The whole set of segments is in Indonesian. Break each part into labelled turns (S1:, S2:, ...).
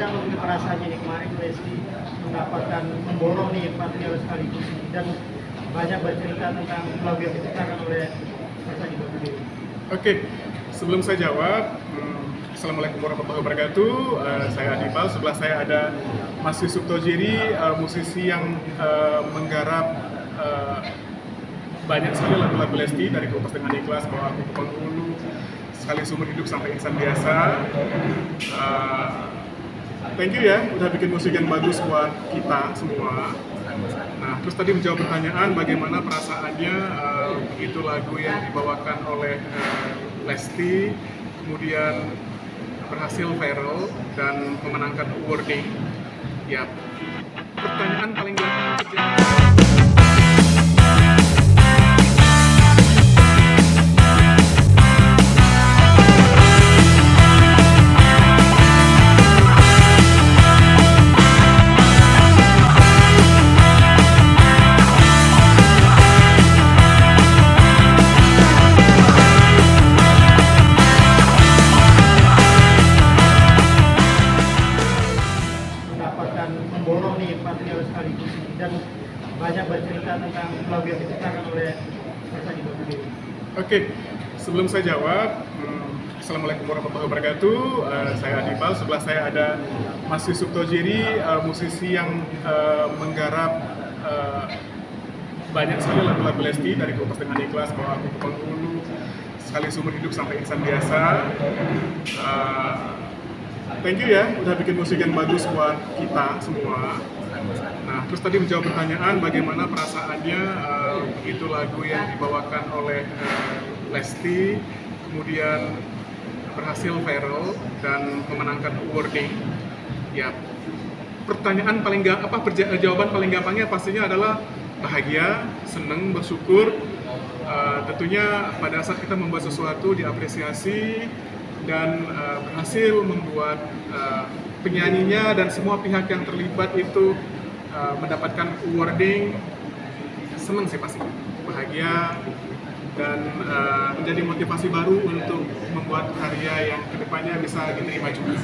S1: ada mungkin perasaannya nih kemarin Lesti mendapatkan memborong nih partner sekaligus dan banyak bercerita tentang lagu yang diciptakan oleh Mas Adi Bagudin.
S2: Oke, sebelum saya jawab, Assalamualaikum warahmatullahi wabarakatuh. Saya Adibal, sebelah saya ada Mas Yusuf Tojiri, musisi yang menggarap banyak sekali lagu-lagu Lesti, dari Kupas Dengan Ikhlas, Bawa Aku ke Penghulu, Sekali Seumur Hidup sampai Insan Biasa. Thank you ya, udah bikin musik yang bagus buat kita semua. Nah, terus tadi menjawab pertanyaan bagaimana perasaannya begitu lagu yang dibawakan oleh Lesti kemudian berhasil viral dan memenangkan awarding. Ya, pertanyaan paling gampang
S1: memborong nih partner sekaligus dan banyak bercerita tentang lagu yang diciptakan oleh Mas Adi Bagudin.
S2: Oke, sebelum saya jawab, Assalamualaikum warahmatullahi wabarakatuh. Saya Adibal, sebelah saya ada Mas Yusuf Tojiri, musisi yang menggarap banyak sekali lagu-lagu Lesti, dari Kupas Dengan Ikhlas, Bawa Aku ke Penghulu, Sekali Seumur Hidup sampai Insan Biasa. Thank you ya, udah bikin musik yang bagus buat kita semua. Nah, terus tadi menjawab pertanyaan bagaimana perasaannya begitu lagu yang dibawakan oleh Lesti kemudian berhasil viral dan memenangkan awarding. Ya, pertanyaan paling jawaban paling gampangnya pastinya adalah bahagia, senang, bersyukur. Tentunya pada saat kita membuat sesuatu diapresiasi dan berhasil membuat penyanyinya dan semua pihak yang terlibat itu mendapatkan awarding, senang sih pasti, bahagia, dan menjadi motivasi baru untuk membuat karya yang kedepannya bisa diterima juga.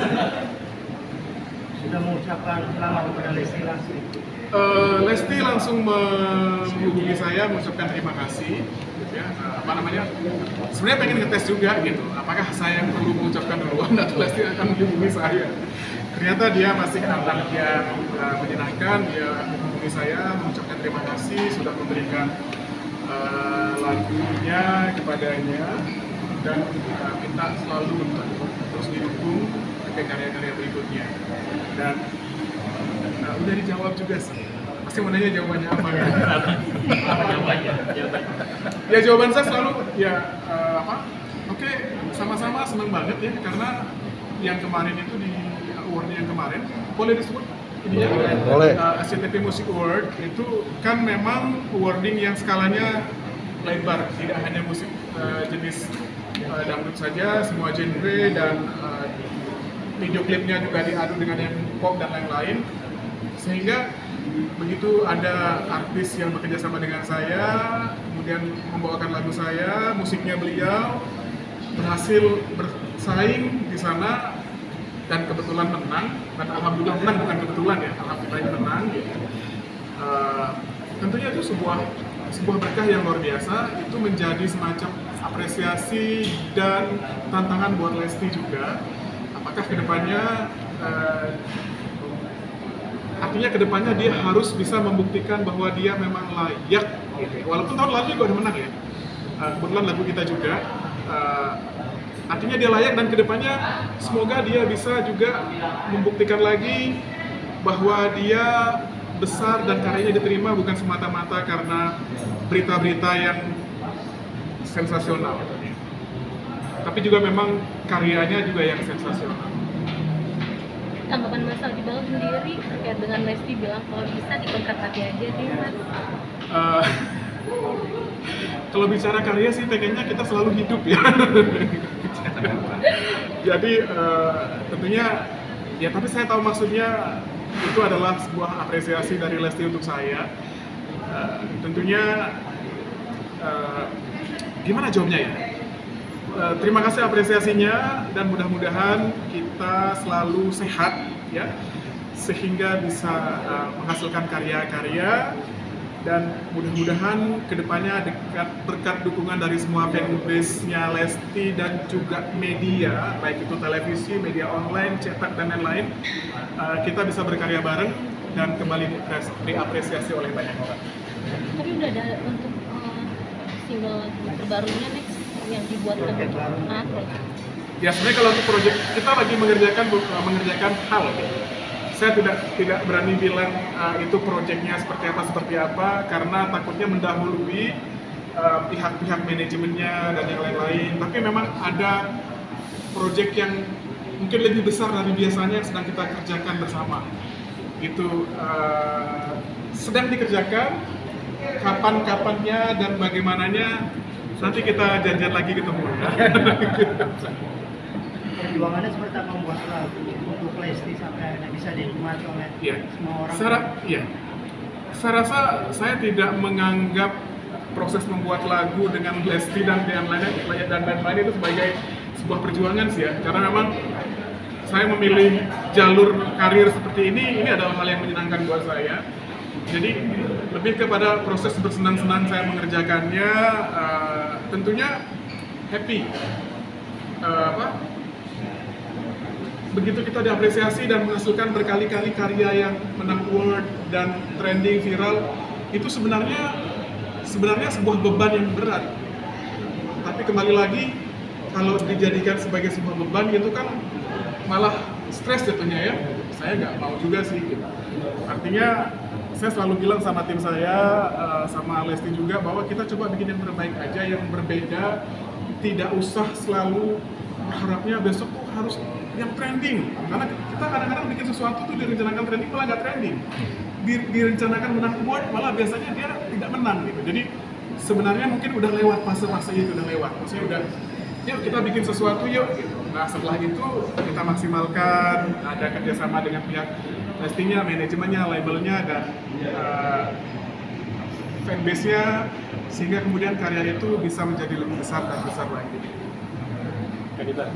S1: Sudah mengucapkan selamat kepada Lesti langsung?
S2: Lesti langsung menghubungi saya, mengucapkan terima kasih. Ya, sebenarnya pengen ngetes juga gitu, apakah saya yang perlu mengucapkan duluan atau Lesti akan menghubungi saya. Ternyata dia masih anak yang menyenangkan, dia menghubungi saya, mengucapkan terima kasih sudah memberikan lagunya kepadanya dan minta selalu untuk terus didukung ke karya-karya berikutnya. Dan udah dijawab juga sih. Pasti mau nanya jawabannya apa kan?
S3: Apa jawabannya?
S2: Ya jawaban saya selalu ya oke, sama-sama senang banget ya, karena yang kemarin itu di award yang kemarin boleh disebut ininya?
S4: Boleh.
S2: SCTV Music Award itu kan memang awarding yang skalanya lebar, tidak hanya musik jenis dangdut saja, semua genre, dan video klipnya juga diadu dengan yang pop dan lain-lain, sehingga begitu ada artis yang bekerja sama dengan saya, kemudian membawakan lagu saya, musiknya beliau, berhasil bersaing di sana dan kebetulan menang, dan alhamdulillah menang, bukan kebetulan ya, alhamdulillah menang. Tentunya itu sebuah berkah yang luar biasa, itu menjadi semacam apresiasi dan tantangan buat Lesti juga. Apakah kedepannya artinya kedepannya dia harus bisa membuktikan bahwa dia memang layak, gitu. Walaupun tahun lalu juga udah menang ya, kebetulan lagu kita juga, artinya dia layak, dan kedepannya semoga dia bisa juga membuktikan lagi bahwa dia besar dan karyanya diterima bukan semata-mata karena berita-berita yang sensasional, tapi juga memang karyanya juga yang sensasional.
S3: Tanggapan Mas Adibal sendiri terkait dengan Lesti bilang kalau bisa dikontrak hati aja deh Mas?
S2: Kalau bicara karya sih pengennya kita selalu hidup ya. Jadi tentunya ya, tapi saya tahu maksudnya itu adalah sebuah apresiasi dari Lesti untuk saya. Tentunya gimana jawabnya ya? terima kasih apresiasinya dan mudah-mudahan kita selalu sehat ya, sehingga bisa menghasilkan karya-karya dan mudah-mudahan kedepannya berkat dukungan dari semua fanbase-nya Lesti dan juga media, baik itu televisi, media online, cetak dan lain-lain, kita bisa berkarya bareng dan kembali diapresiasi oleh banyak orang.
S3: Tapi udah ada untuk single terbarunya next yang dibuatkan untuk project.
S2: Ya sebenarnya kalau untuk proyek kita lagi mengerjakan hal. Saya tidak berani bilang itu proyeknya seperti apa karena takutnya mendahului pihak-pihak manajemennya dan yang lain-lain. Tapi memang ada proyek yang mungkin lebih besar dari biasanya yang sedang kita kerjakan bersama. Itu sedang dikerjakan, kapan-kapannya dan bagaimananya nanti kita janjian lagi ketemu ya.
S1: Perjuangannya seperti apa membuat lagu untuk Lesti sampai akhirnya bisa dinikmati oleh semua orang?
S2: Saya rasa saya tidak menganggap proses membuat lagu dengan Lesti dan lain-lain itu sebagai sebuah perjuangan sih ya, karena memang saya memilih jalur karir seperti ini adalah hal yang menyenangkan buat saya. Jadi lebih kepada proses bersenang-senang saya mengerjakannya, tentunya happy. Begitu kita diapresiasi dan menghasilkan berkali-kali karya yang menang award dan trending viral, itu sebenarnya sebuah beban yang berat. Tapi kembali lagi, kalau dijadikan sebagai sebuah beban itu kan malah stres jatuhnya ya. Saya nggak mau juga sih gitu. Artinya saya selalu bilang sama tim saya, sama Lesti juga, bahwa kita coba bikin yang terbaik aja, yang berbeda. Tidak usah selalu harapnya besok harus yang trending, karena kita kadang-kadang bikin sesuatu tuh direncanakan trending malah nggak trending, direncanakan menang award malah biasanya dia tidak menang gitu. Jadi sebenarnya mungkin udah lewat fase-fase itu, udah lewat, maksudnya udah yuk kita bikin sesuatu yuk gitu. Nah setelah itu kita maksimalkan, ada kerjasama dengan pihak Lestinya, manajemennya, labelnya dan fanbase-nya, sehingga kemudian karya itu bisa menjadi lebih besar dan besar lagi.
S4: Hannibal,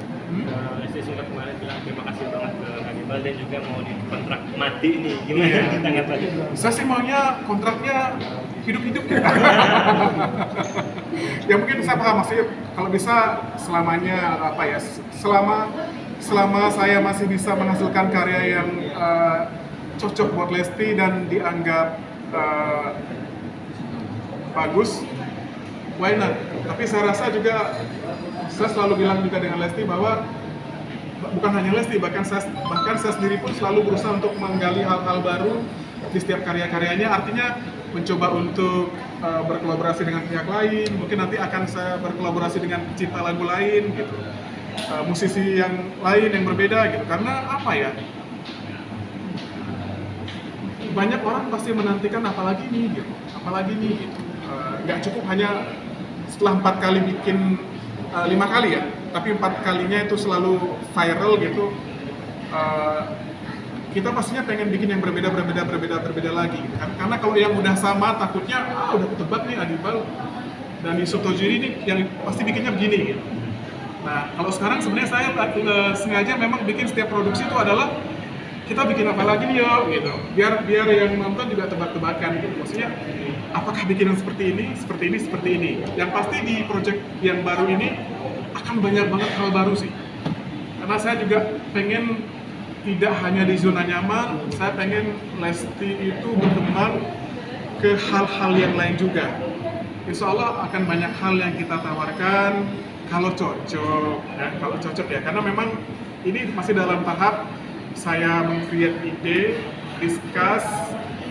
S4: Lesti sempat kemarin bilang terima kasih banget ke Hannibal dan juga mau dikontrak mati nih, gimana tanggapannya?
S2: Saya sih maunya kontraknya hidup-hidup ya. Ya mungkin saya paham maksudnya, kalau bisa selamanya apa ya, selama saya masih bisa menghasilkan karya yang cocok buat Lesti dan dianggap bagus, why not? Tapi saya rasa juga, saya selalu bilang juga dengan Lesti bahwa bukan hanya Lesti, bahkan saya sendiri pun selalu berusaha untuk menggali hal-hal baru di setiap karya-karyanya. Artinya mencoba untuk berkolaborasi dengan pihak lain, mungkin nanti akan saya berkolaborasi dengan pencipta lagu lain gitu, musisi yang lain yang berbeda gitu. Karena apa ya, banyak orang pasti menantikan apalagi nih gitu, nggak cukup hanya setelah 4 kali bikin 5 kali ya, tapi 4 kalinya itu selalu viral gitu. Kita pastinya pengen bikin yang berbeda lagi gitu kan. Karena kalau yang udah sama takutnya udah ketebak nih Hannibal dan Sotojiri ini yang pasti bikinnya begini gitu. Nah kalau sekarang sebenarnya saya sengaja memang bikin setiap produksi itu adalah kita bikin apa lagi nih yo gitu, biar yang nonton juga tebak-tebakan gitu. Maksudnya apakah bikinan seperti ini. Yang pasti di project yang baru ini akan banyak banget hal baru sih. Karena saya juga pengen tidak hanya di zona nyaman, saya pengen Lesti itu berkembang ke hal-hal yang lain juga. Insya Allah akan banyak hal yang kita tawarkan kalau cocok ya. Karena memang ini masih dalam tahap saya meng-create ide, discuss,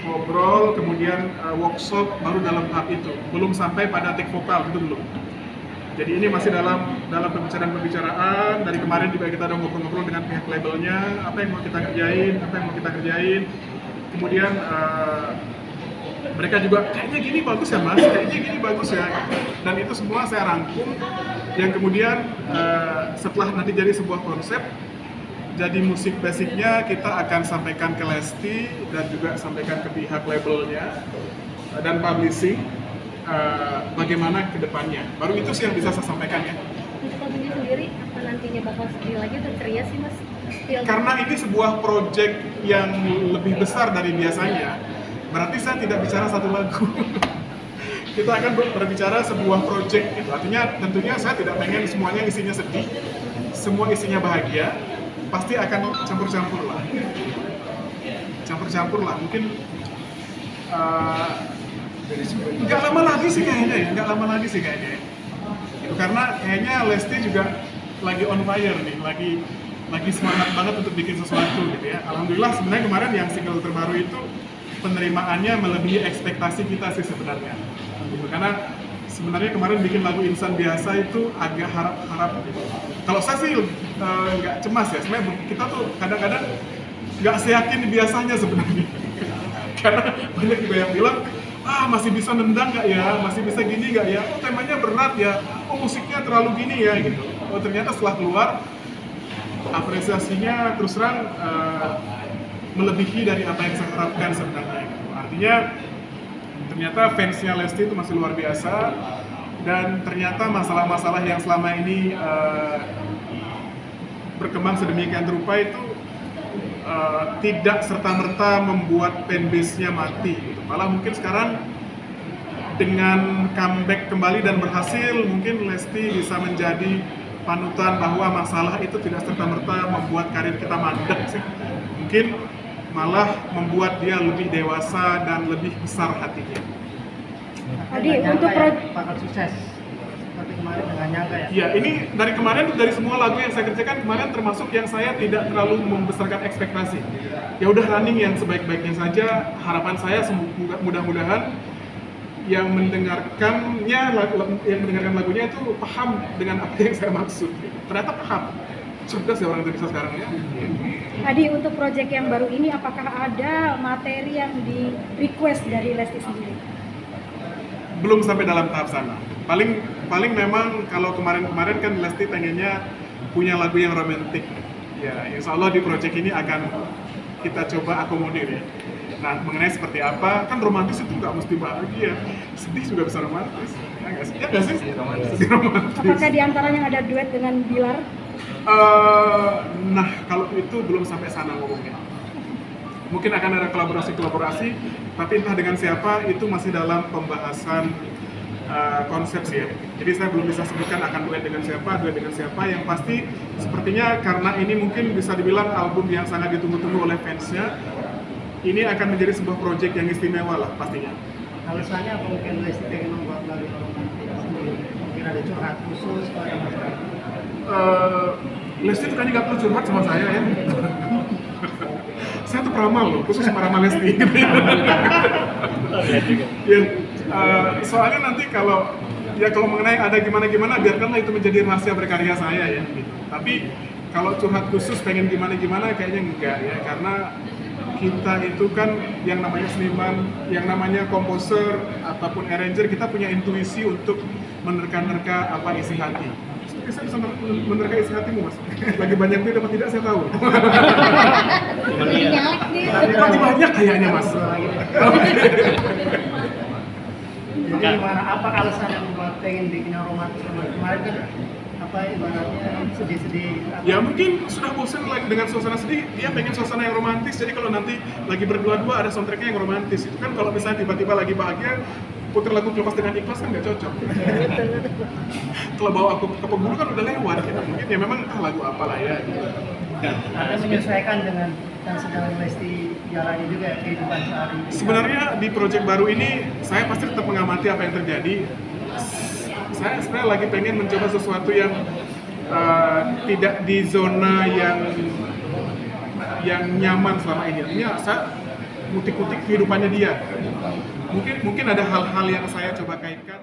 S2: ngobrol, kemudian workshop, baru dalam tahap itu. Belum sampai pada take vokal, itu belum. Jadi ini masih dalam pembicaraan. Dari kemarin juga kita udah ngobrol-ngobrol dengan pihak labelnya, apa yang mau kita kerjain. Kemudian mereka juga, kayaknya gini bagus ya mas, Dan itu semua saya rangkum, yang kemudian setelah nanti jadi sebuah konsep, jadi musik basicnya kita akan sampaikan ke Lesti dan juga sampaikan ke pihak labelnya dan publishing, bagaimana ke depannya. Baru itu sih yang bisa saya sampaikan ya.
S3: Untuk lagunya sendiri, apa nantinya bakal sedih lagi atau ceria sih mas? Feel
S2: Karena ini sebuah project yang lebih besar dari biasanya, berarti saya tidak bicara satu lagu. Kita akan berbicara sebuah project gitu. Artinya tentunya saya tidak pengen semuanya isinya sedih, semua isinya bahagia, pasti akan campur-campur lah. Campur-campur lah, mungkin nggak lama lagi sih kayaknya ya, nggak lama lagi sih kayaknya ya. Itu karena kayaknya Lesti juga lagi on fire nih, lagi semangat banget untuk bikin sesuatu gitu ya. Alhamdulillah sebenarnya kemarin yang single terbaru itu penerimaannya melebihi ekspektasi kita sih sebenarnya. Gitu. Karena sebenarnya kemarin bikin lagu Insan Biasa itu agak harap-harap gitu. Kalau saya sih nggak cemas ya, sebenarnya kita tuh kadang-kadang nggak seyakin biasanya sebenarnya. Karena banyak juga yang bilang, masih bisa nendang nggak ya, masih bisa gini nggak ya, oh temanya berat ya, oh musiknya terlalu gini ya gitu. Oh ternyata setelah keluar, apresiasinya terus terang melebihi dari apa yang saya harapkan sebenarnya gitu. Artinya ternyata fansnya Lesti itu masih luar biasa, dan ternyata masalah-masalah yang selama ini berkembang sedemikian rupa itu tidak serta-merta membuat fanbase-nya mati gitu. Malah mungkin sekarang dengan comeback kembali dan berhasil, mungkin Lesti bisa menjadi panutan bahwa masalah itu tidak serta-merta membuat karir kita mandek sih. Mungkin malah membuat dia lebih dewasa dan lebih besar hatinya.
S5: Adi,
S1: Nggak
S5: untuk
S1: nyangka ya, bakal sukses seperti kemarin, dengan nyangka ya.
S2: Ya, ini dari kemarin, dari semua lagu yang saya kerjakan kemarin termasuk yang saya tidak terlalu membesarkan ekspektasi. Ya udah running yang sebaik-baiknya saja. Harapan saya mudah-mudahan yang mendengarkannya, yang mendengarkan lagunya itu paham dengan apa yang saya maksud. Ternyata paham. Cerdas ya orang Indonesia sekarang ya.
S5: Adi, untuk proyek yang baru ini apakah ada materi yang di request dari Lesti sendiri?
S2: Belum sampai dalam tahap sana. Paling memang kalau kemarin kan Lesti pengennya punya lagu yang romantis. Ya, insya Allah di proyek ini akan kita coba akomodir ya. Nah, mengenai seperti apa, kan romantis itu nggak mesti bahagia, sedih juga bisa romantis. Ya nggak sih? Ya nggak sih? Sedih romantis.
S5: Apakah di antaranya ada duet dengan Bilar?
S2: Nah, kalau itu belum sampai sana ngomongnya. Mungkin akan ada kolaborasi, tapi entah dengan siapa itu masih dalam pembahasan konsep sih ya. Jadi saya belum bisa sebutkan akan duet dengan siapa. Yang pasti sepertinya karena ini mungkin bisa dibilang album yang sangat ditunggu-tunggu oleh fansnya, ini akan menjadi sebuah proyek yang istimewa lah pastinya.
S1: Alasannya apa mungkin Lesti pengen membuat lagu romantis sendiri? Mungkin ada curhat khusus pada masyarakat.
S2: Lesti tuh kayaknya nggak perlu curhat sama saya ya. Saya tuh peramal loh, khusus sama Rama Lesti. Ya, soalnya nanti kalau mengenai ada gimana biarkanlah itu menjadi rahasia berkarya saya ya. Tapi kalau curhat khusus pengen gimana kayaknya enggak ya, karena kita itu kan yang namanya seniman, yang namanya komposer ataupun arranger, kita punya intuisi untuk menerka-nerka apa isi hati. Tapi saya bisa menerka isi hatimu mas. Lagi banyak duit apa tidak saya tahu. Tapi banyak kayaknya mas.
S1: Jadi gimana, apa alasan yang membuat pengen bikin yang romantis? Kemarin kan apa ibaratnya sedih-sedih.
S2: Ya mungkin sudah bosan lagi dengan suasana sedih, dia pengen suasana yang romantis. Jadi kalau nanti lagi berdua-dua ada soundtracknya yang romantis. Itu kan kalau misalnya tiba-tiba lagi bahagia, putar lagu Lepas dengan Ikhlas kan nggak cocok. Kalau bawa aku ke penghulu kan udah lewat gitu. Mungkin ya memang lagu apalah ya.
S1: Ada menyesuaikan dengan yang sedang Lesti jalani juga kehidupan sehari.
S2: Sebenarnya di proyek baru ini saya pasti tetap mengamati apa yang terjadi. Saya sebenarnya lagi pengen mencoba sesuatu yang tidak di zona yang nyaman selama ini. Artinya saya kutik-kutik kehidupannya dia. Mungkin ada hal-hal yang saya coba kaitkan.